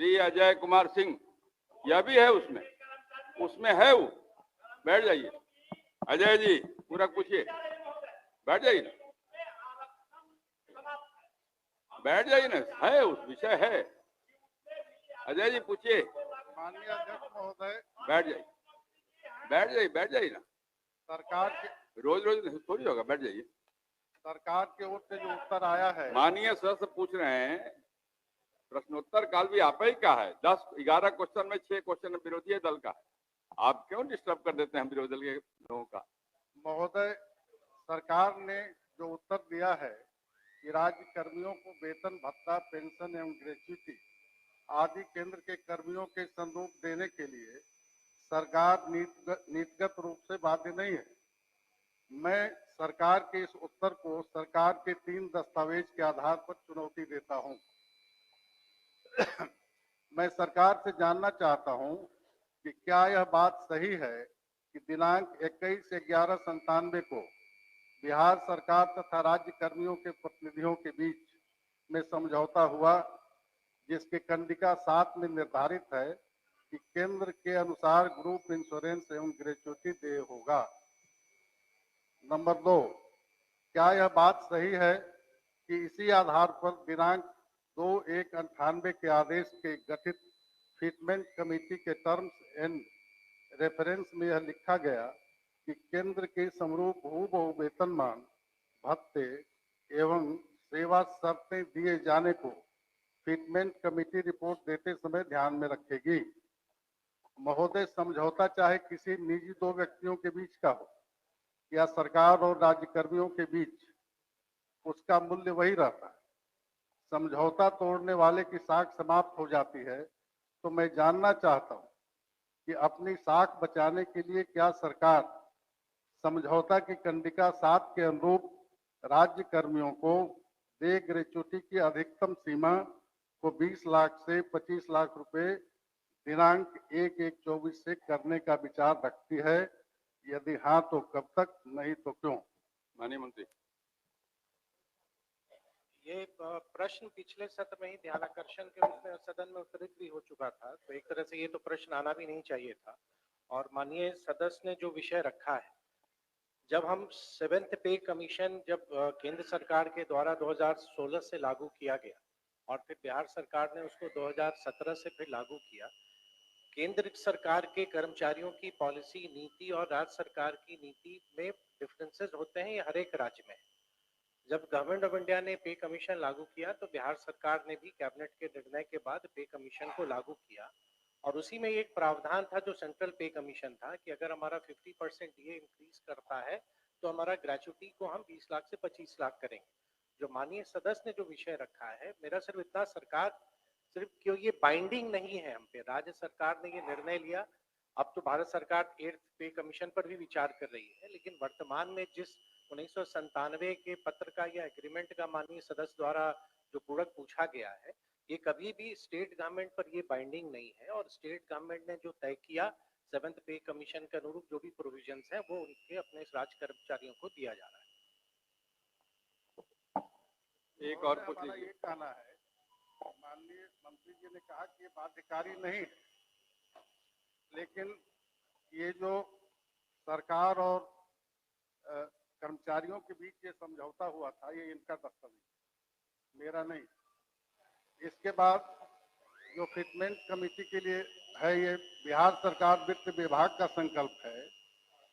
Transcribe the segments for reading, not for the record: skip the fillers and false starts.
श्री अजय कुमार सिंह, यह भी है उसमें, उसमें है वो। बैठ जाइए अजय जी, पूरा पूछिए। बैठ जाइए ना, बैठ जाइए ना, है उस विषय है। अजय जी पूछिए। माननीय अध्यक्ष महोदय, बैठ जाइए, बैठ जाइए, बैठ जाइए ना। सरकार के रोज रोज थोड़ी होगा, बैठ जाइए। सरकार की ओर से जो उत्तर आया है, माननीय सदस्य पूछ रहे हैं, प्रश्नोत्तर काल भी आप ही का है। 10-11 क्वेश्चन में 6 क्वेश्चन विरोधी दल का है। आप क्यों डिस्टर्ब कर देते हैं विरोधी दल के लोगों का? महोदय, सरकार ने जो उत्तर दिया है कि राज्य कर्मियों को वेतन भत्ता, पेंशन एवं ग्रेच्युटी आदि केंद्र के कर्मियों के संरूप देने के लिए सरकार नीतिगत रूप से बाध्य नहीं है। मैं सरकार के इस उत्तर को सरकार के 3 दस्तावेज के आधार पर चुनौती देता हूं। मैं सरकार से जानना चाहता हूं कि क्या यह बात सही है कि दिनांक 21/11/97 को बिहार सरकार तथा राज्य कर्मियों के प्रतिनिधियों के बीच में समझौता हुआ, जिसके कंडिका 7 में निर्धारित है कि केंद्र के अनुसार ग्रुप इंश्योरेंस एवं ग्रेच्युटी देय होगा। नंबर 2, क्या यह बात सही है कि इसी आधार पर दिनांक 2/1/98 के आदेश के गठित फिटमेंट कमेटी के टर्म्स एंड रेफरेंस में यह लिखा गया कि केंद्र के समरूप हूबहू वेतनमान, भत्ते एवं सेवा शर्तें दिए जाने को फिटमेंट कमेटी रिपोर्ट देते समय ध्यान में रखेगी। महोदय, समझौता चाहे किसी निजी 2 व्यक्तियों के बीच का हो या सरकार और राज्य कर्मियों के बीच, उसका मूल्य वही रहता है। समझौता तोड़ने वाले की साख समाप्त हो जाती है, तो मैं जानना चाहता हूं कि अपनी साख बचाने के लिए क्या सरकार समझौता की कंडिका 7 के अनुरूप राज्य कर्मियों को देय ग्रेच्युटी की अधिकतम सीमा को 20 लाख से 25 लाख रुपए दिनांक 1/1/24 से करने का विचार रखती है? यदि हाँ तो कब तक, नहीं तो क्यों? माननीय मंत्री। ये प्रश्न पिछले सत्र में ही ध्यानाकर्षण के रूप में सदन में उत्तरित भी हो चुका था, तो एक तरह से ये तो प्रश्न आना भी नहीं चाहिए था। और माननीय सदस्य ने जो विषय रखा है, जब हम 7th पे कमीशन जब केंद्र सरकार के द्वारा 2016 से लागू किया गया और फिर बिहार सरकार ने उसको 2017 से फिर लागू किया, केंद्र सरकार के कर्मचारियों की पॉलिसी नीति और राज्य सरकार की नीति में डिफरेंसेस होते हैं, ये हर एक राज्य में। जब गवर्नमेंट ऑफ इंडिया ने पे कमीशन लागू किया तो बिहार सरकार ने भी कैबिनेट के निर्णय के बाद पे कमीशन को लागू किया, और उसी में एक प्रावधान था जो सेंट्रल पे कमीशन था कि अगर हमारा 50% ये इंक्रीज करता है तो हमारा ग्रेच्युटी को हम 20 लाख से 25 लाख करेंगे। जो माननीय सदस्य ने जो विषय रखा है, मेरा सिर्फ इतना, सरकार सिर्फ क्यों ये बाइंडिंग नहीं है हम पे, राज्य सरकार ने ये निर्णय लिया। अब तो भारत सरकार 8th पे कमीशन पर भी विचार कर रही है, लेकिन वर्तमान में जिस 1997 के पत्र का या एग्रीमेंट का माननीय सदस्य द्वारा जो पूरक पूछा गया है, ये कभी भी स्टेट गवर्नमेंट पर ये बाइंडिंग नहीं है, और स्टेट गवर्नमेंट ने जो तय किया 7th पे कमीशन के अनुरूप जो भी प्रोविजंस हैं वो उनके अपने राज्य कर्मचारियों को दिया जा रहा है। एक और पूछ हमारा लीजिए। ये कहना है, माननीय मंत्री जी ने कहा कि ये बाध्यकारी नहीं है, लेकिन ये जो सरकार और कर्मचारियों के बीच ये समझौता हुआ था, ये इनका दस्तावेज, मेरा नहीं। इसके बाद जो फिटमेंट कमेटी के लिए है, ये बिहार सरकार वित्त विभाग का संकल्प है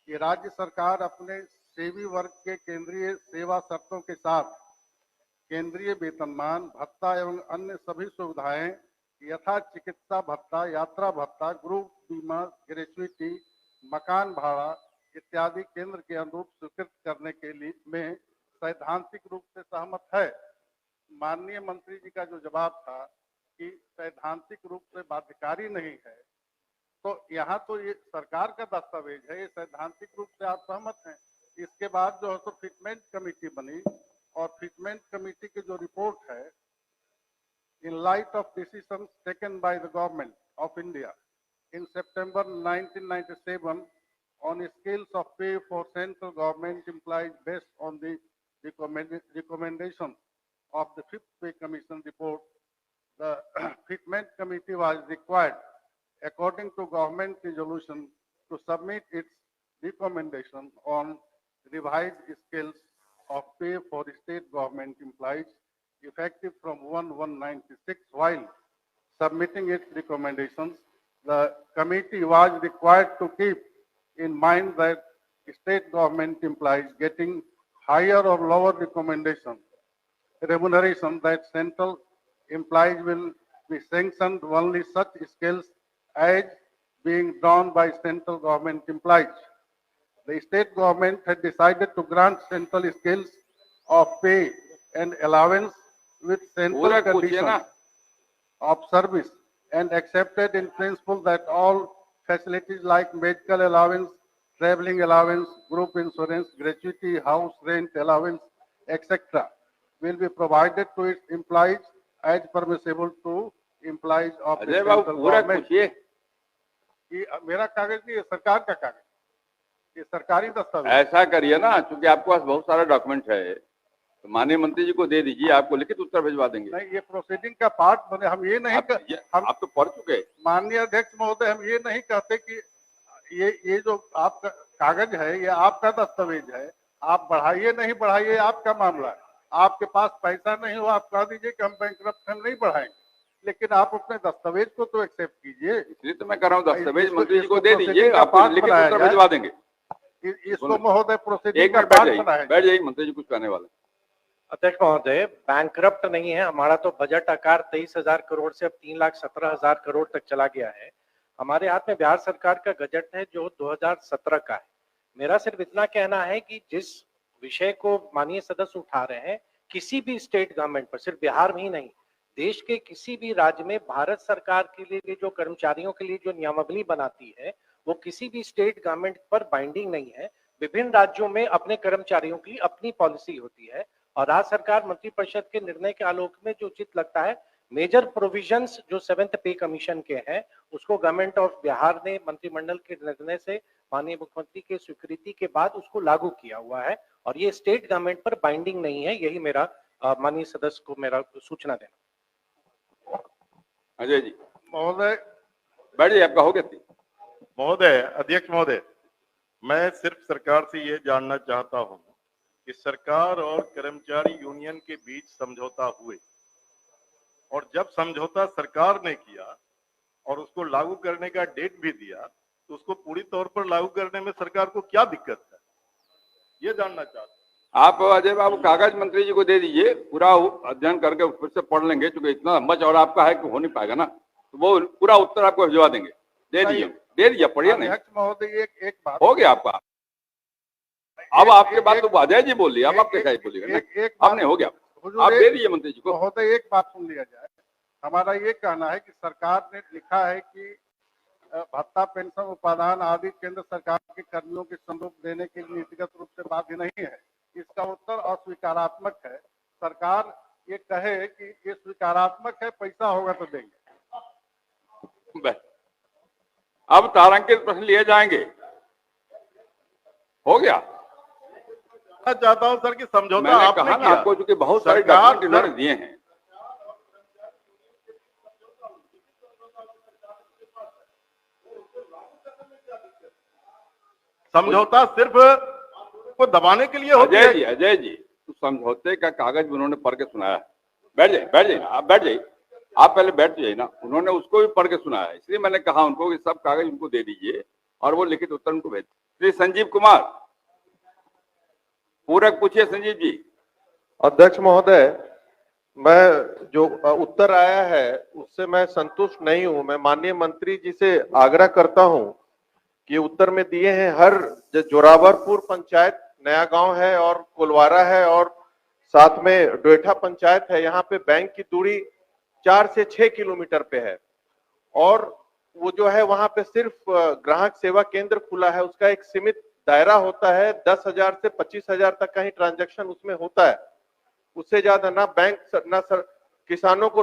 कि राज्य सरकार अपने सेवी वर्ग के केंद्रीय सेवा शर्तों के साथ केंद्रीय वेतनमान, भत्ता एवं अन्य सभी सुविधाएं यथा चिकित्सा भत्ता, यात्रा भत्ता, ग्रुप बीमा, ग्रेच्युटी, मकान भाड़ा इत्यादि केंद्र के अनुरूप स्वीकृत करने के लिए में सैद्धांतिक रूप से सहमत है। माननीय मंत्री जी का जो जवाब था कि सैद्धांतिक रूप से बाध्यकारी नहीं है, तो यहाँ तो ये सरकार का दस्तावेज है, ये सैद्धांतिक रूप से आप सहमत हैं। इसके बाद जो है तो फिटमेंट कमेटी बनी, और फिटमेंट कमेटी की जो रिपोर्ट है, in light of decision taken by the government of India in September 1997 on scales of pay for central government employees based on the recommendations of the 5th Pay Commission report, the Fitment Committee was required, according to government resolution, to submit its recommendation on revised scales of pay for state government employees effective from 1/1/96. While submitting its recommendations, the committee was required to keep in mind that state government employees getting higher or lower remuneration that central employees will be sanctioned only such scales as being drawn by central government employees. The state government had decided to grant central scales of pay and allowance with central पूरा पूछिए conditions ना। of service and accepted in principle that all facilities like medical allowance, traveling allowance, group insurance, gratuity, house rent allowance, etc. will be provided to its employees as permissible to employees of the Ajay Babu central पूरा government. पूछिए। ये मेरा कागज नहीं, ये सरकार का कागज, ये सरकारी दस्तावेज। ऐसा करिए ना, क्योंकि आपके पास बहुत सारा डॉक्यूमेंट है, तो माननीय मंत्री जी को दे दीजिए, आपको लिखित उत्तर भिजवा देंगे। नहीं, ये प्रोसीडिंग का पार्ट बने, हम ये नहीं आप तो पढ़ चुके। माननीय अध्यक्ष महोदय, हम ये नहीं कहते कि ये जो आपका कागज है ये आपका दस्तावेज है, आप बढ़ाइए नहीं बढ़ाइए आपका मामला है। आपके पास पैसा नहीं हो, आप कह दीजिए कि हम बैंकरप्ट हम नहीं बढ़ाएंगे, लेकिन आप अपने दस्तावेज को तो एक्सेप्ट कीजिए। इसलिए तो मैं कर रहा हूँ, दस्तावेज मंत्री जी को दे इसको दीजिए, आपको लिखित उत्तर भिजवा देंगे। इसको महोदय प्रोसीडिंग एक का मिनट पार्ट बनाया। बैठ जाइए, मंत्री जी कुछ कहने वाले। अध्यक्ष महोदय, बैंकरप्ट नहीं है हमारा, तो बजट आकार 23,000 करोड़ से अब 3,17,000 करोड़ तक चला गया है। हमारे हाथ में बिहार सरकार का बजट है जो 2017 का है। मेरा सिर्फ इतना कहना है कि जिस विषय को माननीय सदस्य उठा रहे हैं, किसी भी स्टेट गवर्नमेंट पर, सिर्फ बिहार में ही नहीं, देश के किसी भी राज्य में भारत सरकार के लिए जो कर्मचारियों के लिए जो नियमावली बनाती है, वो किसी भी स्टेट गवर्नमेंट पर बाइंडिंग नहीं है। विभिन्न राज्यों में अपने कर्मचारियों की अपनी पॉलिसी होती है और राज्य सरकार मंत्रिपरिषद के निर्णय के आलोक में जो उचित लगता है, मेजर प्रोविजंस जो 7th पे कमीशन के हैं, उसको गवर्नमेंट ऑफ बिहार ने मंत्रिमंडल के निर्णय से माननीय मुख्यमंत्री के स्वीकृति के बाद उसको लागू किया हुआ है और ये स्टेट गवर्नमेंट पर बाइंडिंग नहीं है। यही मेरा माननीय सदस्य को मेरा सूचना देना। अजय जी महोदय बैठ जाइए, आपका हो गया। महोदय, अध्यक्ष महोदय, मैं सिर्फ सरकार से ये जानना चाहता हूं कि सरकार और कर्मचारी यूनियन के बीच समझौता हुए और जब समझौता सरकार ने किया और उसको लागू करने का डेट भी दिया, तो उसको पूरी तौर पर लागू करने में सरकार को क्या दिक्कत है, ये जानना चाहता हूं। आप अजय बाबू कागज मंत्री जी को दे दीजिए, पूरा अध्ययन करके फिर से पढ़ लेंगे, क्योंकि इतना लंबा चौड़ा आपका है कि हो नहीं पाएगा ना, तो वो पूरा उत्तर आपको भिजवा देंगे। दे दीजिए, पढ़िए। नहीं अध्यक्ष महोदय, एक बात हो गया आपका। अब आपके बाद तो अजय जी बोल लिया, अब आप कैसे बोलिएगा? अब नहीं, हो गया, आप दे दीजिए मंत्री जी को। महोदय, एक बात सुन लिया जाए। हमारा ये कहना है कि सरकार ने लिखा है कि भत्ता, पेंशन, उपादान आदि केंद्र सरकार के कर्मियों के संरूप देने के लिए नीतिगत रूप से बाध्य नहीं है। इसका उत्तर अस्वीकारात्मक है। सरकार ये कहे कि ये स्वीकारात्मक है, पैसा होगा तो देंगे। अब तारांकित प्रश्न लिए जाएंगे। हो गया। मैं चाहता हूं सर कि समझौता मैंने आपने कहा ना किया। आपको, चूंकि बहुत सारे सरकार डॉक्यूमेंट इन्होंने दिए हैं। समझौता सिर्फ को दबाने के लिए होती है। अजय जी तो समझौते का कागज उन्होंने पढ़ के सुनाया है। बैठ जाइए ना, आप बैठ जाइए, आप पहले बैठ जाइए ना। उन्होंने उसको भी पढ़ के सुनाया है, इसलिए मैंने कहा उनको कि सब कागज उनको दे दीजिए और वो लिखित उत्तर उनको भेज। श्री संजीव कुमार, पूरक पूछिए संजीव जी। अध्यक्ष महोदय, मैं जो उत्तर आया है उससे मैं संतुष्ट नहीं हूं। मैं माननीय मंत्री जी से आग्रह करता हूं कि उत्तर में दिए हैं हर जोरावरपुर पंचायत, नया गांव है और कोलवारा है और साथ में डोएठा पंचायत है, यहाँ पे बैंक की दूरी 4 से 6 किलोमीटर पे है और वो जो है वहां पे सिर्फ ग्राहक सेवा केंद्र खुला है। उसका एक सीमित दायरा होता है, 10,000 से 25,000 तक का ही ट्रांजैक्शन उसमें होता है। उससे ज्यादा ना बैंक ना किसानों को